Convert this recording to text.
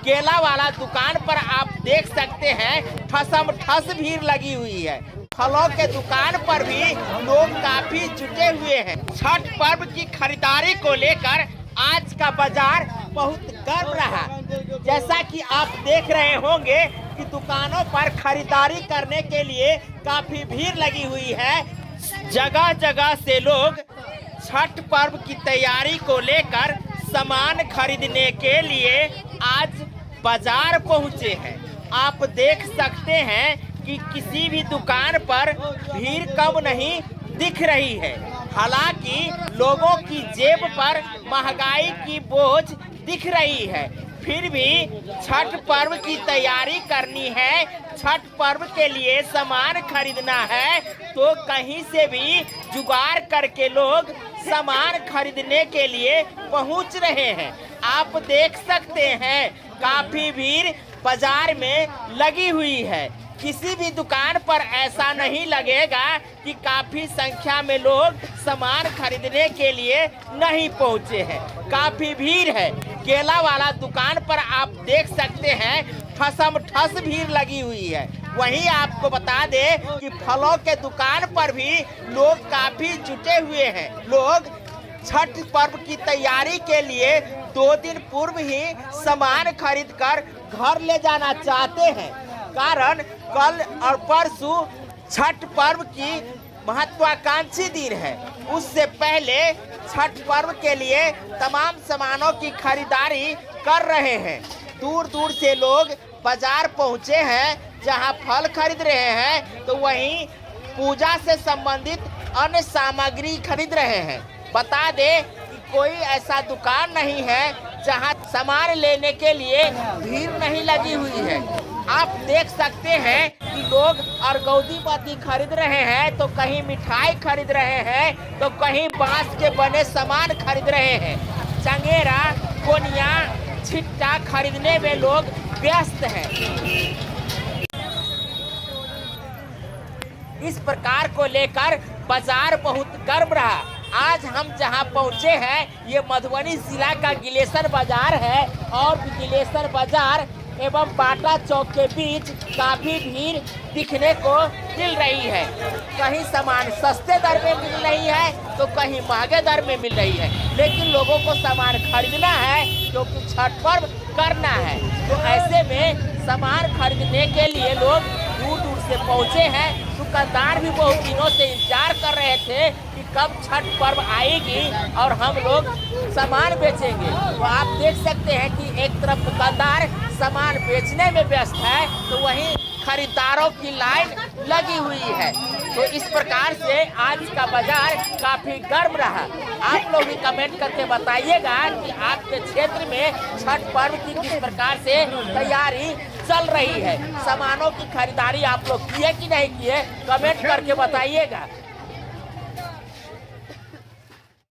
केला वाला दुकान पर आप देख सकते हैं ठसम ठस भीड़ लगी हुई है। फलों के दुकान पर भी लोग काफी जुटे हुए हैं। छठ पर्व की खरीदारी को लेकर आज का बाजार बहुत गर्म रहा। जैसा कि आप देख रहे होंगे कि दुकानों पर खरीदारी करने के लिए काफी भीड़ लगी हुई है। जगह जगह से लोग छठ पर्व की तैयारी को लेकर सामान खरीदने के लिए आज बाजार पहुंचे हैं। आप देख सकते हैं कि किसी भी दुकान पर भीड़ कम नहीं दिख रही है। हालांकि लोगों की जेब पर महंगाई की बोझ दिख रही है, फिर भी छठ पर्व की तैयारी करनी है, छठ पर्व के लिए सामान खरीदना है, तो कहीं से भी जुगाड़ करके लोग सामान खरीदने के लिए पहुंच रहे हैं। आप देख सकते हैं काफी भीड़ बाजार में लगी हुई है। किसी भी दुकान पर ऐसा नहीं लगेगा कि काफी संख्या में लोग सामान खरीदने के लिए नहीं पहुंचे हैं। काफी भीड़ है। केला वाला दुकान पर आप देख सकते हैं ठसम ठस भीड़ लगी हुई है। वहीं आपको बता दें कि फलों के दुकान पर भी लोग काफी जुटे हुए हैं। लोग छठ पर्व की तैयारी के लिए 2 दिन पूर्व ही सामान खरीदकर घर ले जाना चाहते हैं, कारण कल और परसों छठ पर्व की महत्वाकांक्षी दिन है। उससे पहले छठ पर्व के लिए तमाम सामानों की खरीदारी कर रहे हैं। दूर दूर से लोग बाजार पहुंचे हैं, जहां फल खरीद रहे हैं तो वहीं पूजा से संबंधित अन्य सामग्री खरीद रहे हैं। बता दें कि कोई ऐसा दुकान नहीं है जहां सामान लेने के लिए भीड़ नहीं लगी हुई है। आप देख सकते हैं कि लोग अरगौदी पत्ती खरीद रहे हैं, तो कहीं मिठाई खरीद रहे हैं, तो कहीं बांस के बने सामान खरीद रहे हैं। चंगेरा, कोनिया, छिट्टा खरीदने में लोग व्यस्त हैं। इस प्रकार को लेकर बाजार बहुत गर्म रहा। आज हम जहां पहुंचे हैं ये मधुबनी जिला का गिलेशन बाजार है, और गिलेशन बाजार एवं बाटा चौक के बीच काफी भीड़ दिखने को मिल रही है। कहीं सामान सस्ते दर में मिल रही है तो कहीं महंगे दर में मिल रही है, लेकिन लोगों को सामान खरीदना है क्योंकि छठ पर्व करना है। तो ऐसे में सामान खरीदने के लिए लोग दूर दूर से पहुंचे हैं। दुकानदार भी बहुत दिनों से इंतजार कर रहे थे कि कब छठ पर्व आएगी और हम लोग सामान बेचेंगे। तो आप देख सकते हैं कि एक तरफ दुकानदार सामान बेचने में व्यस्त है, तो वहीं खरीदारों की लाइन लगी हुई है। तो इस प्रकार से आज का बाजार काफी गर्म रहा। आप लोग भी कमेंट करके बताइएगा कि आपके क्षेत्र में छठ पर्व की किस प्रकार से तैयारी चल रही है। सामानों की खरीदारी आप लोग किए कि नहीं किए, कमेंट करके बताइएगा।